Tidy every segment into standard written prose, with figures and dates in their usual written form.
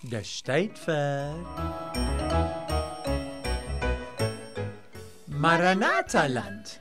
Dis tyd vir Maranatha-land.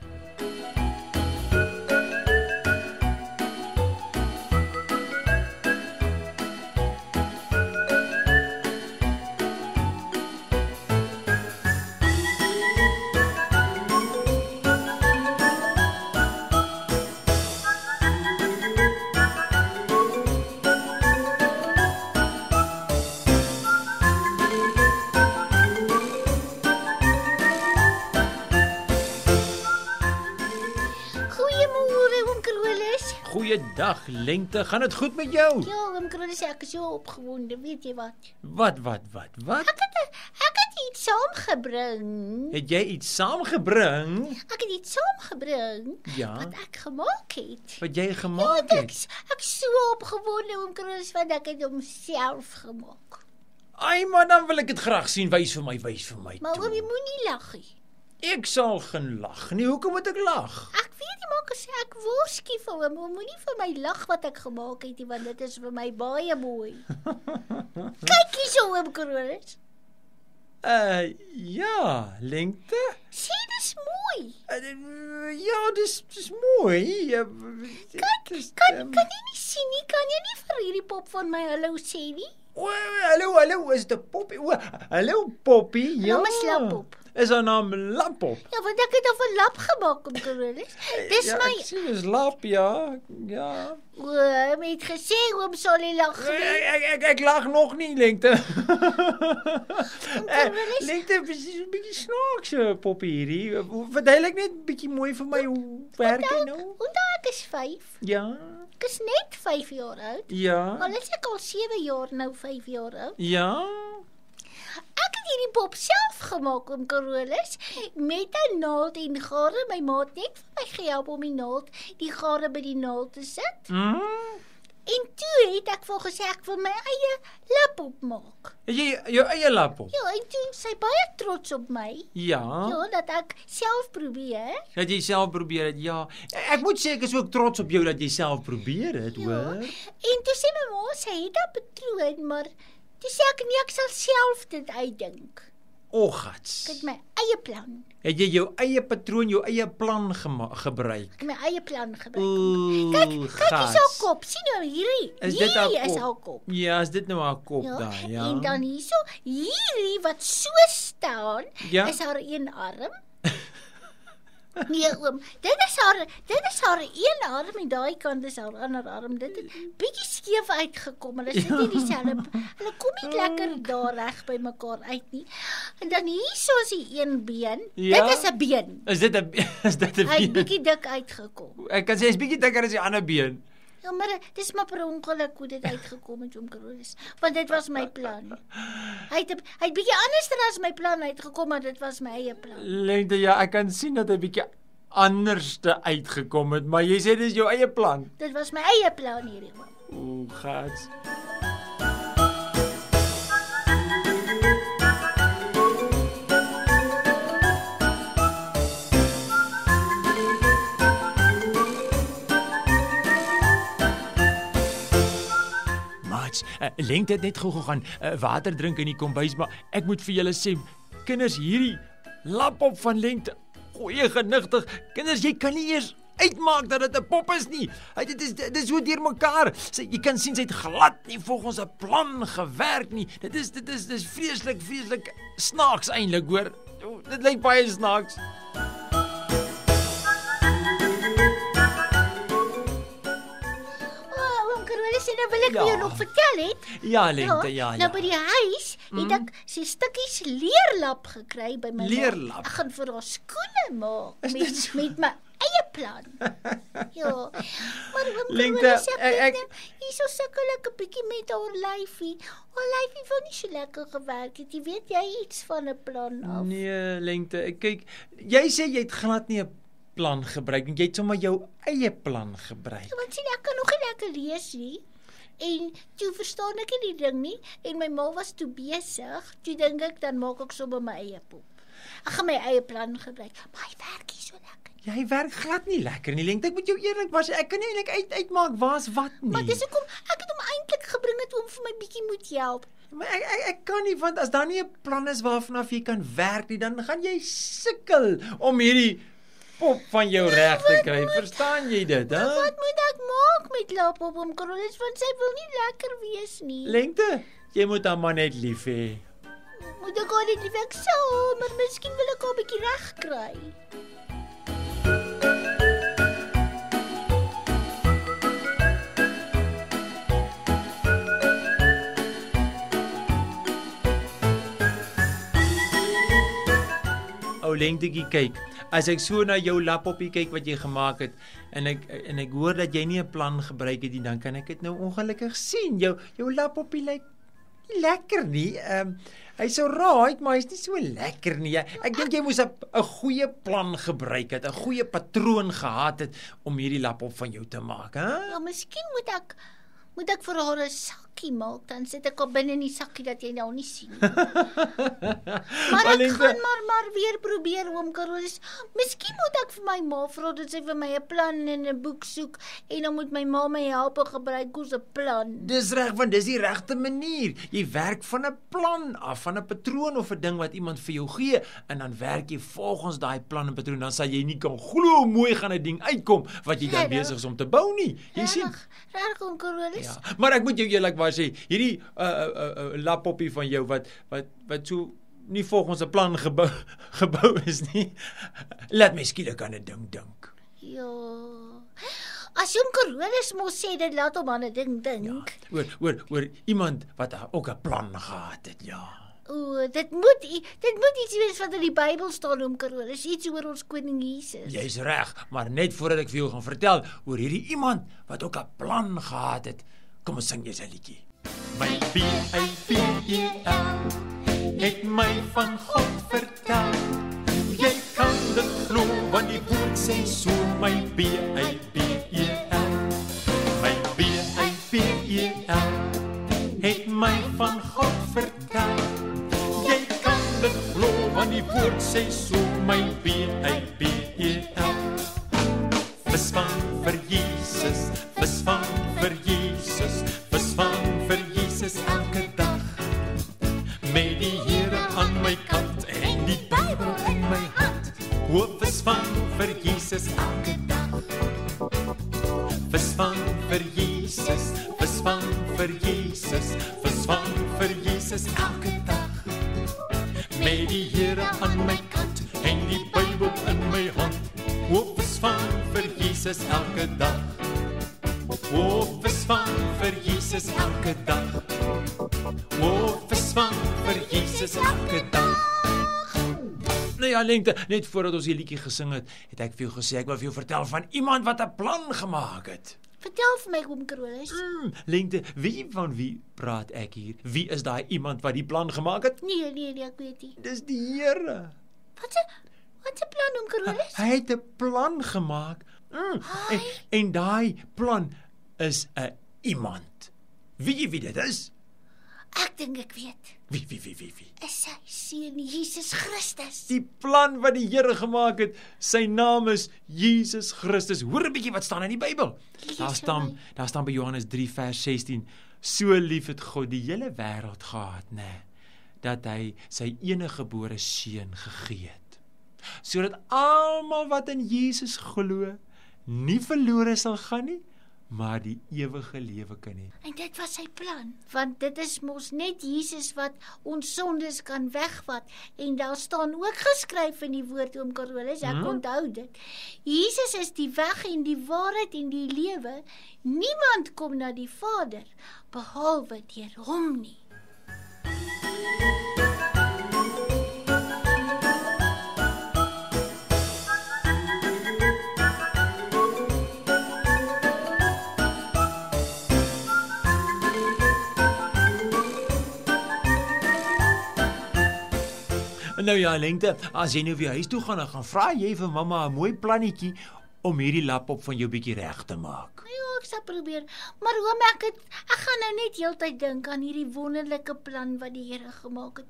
Goeiedag, Lengte. Gaan dit goed met jou? Ja, oom Krolis, ek is so opgewonde, weet jy wat? Wat? Ek het iets saamgebring. Het jy iets saamgebring? Ek het iets saamgebring Ja. wat ek gemaak het. Wat jy Ja, gemaak het? ek is so opgewonde, oom Krolis, want ek het hom self gemaak. Ai, maar dan wil ek dit graag sien. Wys vir my Maar toe. oom, jy moenie lag nie. Ek sal geen lag nie. Hoekom moet ek lag? Ek weet nie, maar ek worskie vir hom. Oom, moenie vir my lag wat ek gemaak het nie, want dit is vir my baie mooi. Kyk hierso, oom Krolis. Ja, Lengte. Sien, dis mooi. Ja, dis mooi. Kan jy nie sien nie? Kan jy nie vir hierdie pop van my hallo sê nie? Hallo, is dit 'n poppie? Hallo, Poppie. Ja. Naam is Lappop. Is haar naam Lappop? Ja, want ek het al 'n lap gemaak, oom Krolis. Dis ja, my... Ek sien is Lap, ja. Oom het gesê, oom sal nie lag nie. Ek lag nog nie, Lengte. Krolis? Lengte, is 'n bietjie snaaks, Poppie hierdie. Verduidelik net 'n bietjie mooi vir my hoe werk jy nou? Onthou ek is 5. Ja. Ek is net 5 jaar oud. Ja. Al is ek al 7 jaar, nou 5 jaar oud. Ja. Ek het hierdie pop self gemaak, oom Krolis, met 'n naald en gare. My ma het net vir my gehelp om die gare by die naald te sit. En toe het ek vir gesê ek wil my eie lapop maak. Het jy jou eie Lappop? Ja, en toe sy baie trots op my. Ja. Ja, dat ek self probeer. Dat jy self probeer het, ja. Ek moet sê ek is ook trots op jou dat jy self probeer het, Ja. hoor. En toe sê my ma, sy het 'n patroon, maar toe sê ek nee, ek sal self dit uitdink. Gats. Ek het my eie plan. Het jy jou eie patroon, jou eie plan gebruik? Ek het my eie plan gebruik. Ooh, Kyk hier's haar gats. kop. Sien nou hierdie. Is dit haar Hierdie is kop? haar kop. Ja, is dit nou haar kop daar, ja. En dan hierdie wat so staan, Ja. is haar een arm. Nee oom, dit is haar een arm en daai kant is haar ander arm. Dit het bietjie skeef uitgekom. Hulle sit nie dieselfde. Hulle kom nie lekker daar reg by mekaar uit nie. En dan hierso is die een been. Ja. Dit is 'n been. Is dit 'n Hy het been? bietjie dik uitgekom. Ek kan sê hy's bietjie dikker as die ander been. Ja, maar dis maar per ongeluk hoe dit uitgekom het, oom Krolis. Want dit was my plan. Hy het bietjie anderster as my plan uitgekom, maar dit was my eie plan. Lengte, ja, ek kan sien dat hy bietjie anderste uitgekom het, maar jy sê dis jou eie plan. Dit was my eie plan hierdie oom. Gats. Lengte het net gou gaan water drink in die kombuis, maar ek moet vir julle sê, kinders, hierdie Lappop van Lengte, goeie genigtig. Kinders, jy kan nie eers uitmaak dat dit 'n pop is nie. Dit is so deurmekaar. Jy kan sien sy het glad nie volgens 'n plan gewerk nie. Dit is vreeslik snaaks eintlik, hoor. Dit lyk baie snaaks. En nou wil ek vir jou nog vertel het. Ja, Lengte, ja. Nou by die huis het ek sy stukkies leerlap gekry by my Leerlap? ma. Ek gaan vir haar skoene maak Is dit so? met my eie plan. Ja. Maar Lengte, ek hierso sukkel ek 'n bietjie met haar lyfie. Haar lyfie wou nie so lekker gewerk het. Jy weet jy iets van 'n plan af. Nee, Lengte, kyk, jy sê jy het glad nie 'n plan gebruik nie. Jy het sommer jou eie plan gebruik. Ja, want sien ek kan nog nie lekker lees nie. En toe verstaan ek nie die ding nie en my ma was toe besig. Toe dink ek dan maak ek sommer my eie pop. Ek gaan my eie plan gebruik. Maar hy werk nie so lekker. Jy werk glad nie lekker nie, Lengte. Ek moet jou eerlik was, ek kan nie eintlik uitmaak waar's wat nie. Maar dis hoekom ek het hom eintlik gebring het om vir my bietjie moet help. Maar ek kan nie, want as daar nie 'n plan is waarvanaf jy kan werk nie, dan gaan jy sukkel om hierdie pop van jou reg te kry. Verstaan jy dit, hè? Wat moet ek maak met Lapop om Carolus, want sy wil nie lekker wees nie. Lengte, jy moet haar maar net lief hê. Moet ek haar net lief ek sal, maar miskien wil ek haar 'n bietjie reg kry. Ou Lengtetjie, kyk, as ek so na jou laptopie kyk wat jy gemaak het en ek hoor dat jy nie 'n plan gebruik het nie, dan kan ek dit nou ongelukkig sien. Jou laptopie lyk nie lekker nie. Hy's so right, maar hy's nie so lekker nie. Ek dink jy moes 'n goeie plan gebruik het, 'n goeie patroon gehad het om hierdie laptop van jou te maak, hè? Ja, miskien moet ek vir haar 'n sakkie maak, dan sit ek haar binne in die sakkie dat jy nou nie sien nie. Maar ek gaan maar weer probeer, oom Carolus. Miskien moet ek vir my ma vra dat sy vir my 'n plan in 'n boek soek en dan moet my ma my help gebruik hoe 'n plan. Dis reg, want dis die regte manier. Jy werk van 'n plan af, van 'n patroon of 'n ding wat iemand vir jou gee en dan werk jy volgens daai plan en patroon, dan sal jy nie kan glo hoe mooi gaan 'n ding uitkom wat jy dan besig is om te bou nie. Jy sien? Reg, oom Carolus. Ja, maar ek moet jou eerlikwaar sê, hierdie laptopie van jou wat so nie volgens 'n plan gebou is nie, laat my skielik aan 'n ding dink. Ja. As oom Carolus mos sê dit laat hom aan 'n ding dink. Ja, oor iemand wat ook 'n plan gehad het, ja. O, dit moet iets wees wat in die Bybel staan, oom Carolus, iets oor ons koning Jesus. Jy's reg, maar net voordat ek vir jou gaan vertel oor hierdie iemand wat ook 'n plan gehad het, kom ons sing eers 'n liedjie. My B-I-B-E-L het my van God vertel. Jy kan dit glo, want die woord sê so, my B-I-B-E-L. My B-I-B-E-L het my van God vertel. Jy kan dit glo, want die woord sê so, my B-I-B-E-L. Visvang vir Jesus, visvang vir Jesus, visvang vir Jesus elke dag. Met die Here aan my kant en die Bybel in my hand. O, visvang vir Jesus elke dag. Visvang vir Jesus, visvang vir Jesus, visvang vir Jesus elke dag. Met die Here aan my kant en die Bybel in my hand. O, visvang vir Jesus elke dag. O, visvang vir Jesus elke dag. O, visvang vir Jesus elke dag. Nou ja, Lengte, net voordat ons die liedjie gesing het, het ek vir jou gesê ek wil vir jou vertel van iemand wat 'n plan gemaak het. Vertel vir my, oom Carolus. Lengte, weet jy van wie praat ek hier? Wie is daai iemand wat die plan gemaak het? Nee, ek weet nie. Dis die Here. Wat 'n plan, oom Carolus? Hy het 'n plan gemaak. En daai plan is 'n iemand. Wie dit is? Ek dink ek weet. Wie? Is sy seun Jesus Christus. Die plan wat die Here gemaak het, sy naam is Jesus Christus. Hoor 'n bietjie wat staan in die Bybel. Daar staan by Johannes 3 vers 16. So lief het God die hele wêreld gehad, nê, dat hy sy enige gebore seun gegee het, sodat almal wat in Jesus glo, nie verlore sal gaan nie, maar die ewige lewe kan hê. En dit was sy plan, want dit is mos net Jesus wat ons sondes kan wegvat. En daar staan ook geskryf in die woord, oom Carolus, ek onthou dit. Jesus is die weg en die waarheid en die lewe. Niemand kom na die Vader behalwe deur hom nie. Nou ja, Lengte, as jy nou weer huis toe gaan, dan vra jy vir mamma 'n mooi plannetjie om hierdie laptop van jou bietjie reg te maak. Ja, ek sal probeer. Maar oom, ek gaan nou net heeltyd dink aan hierdie wonderlike plan wat die Here gemaak het.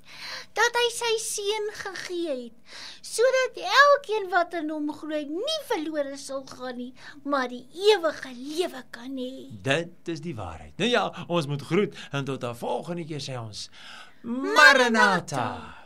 Dat hy sy seun gegee het, sodat elkeen wat in hom glo nie verlore sal gaan nie, maar die ewige lewe kan hê. Dit is die waarheid. Nou ja, ons moet groet en tot 'n volgende keer sê ons Maranatha.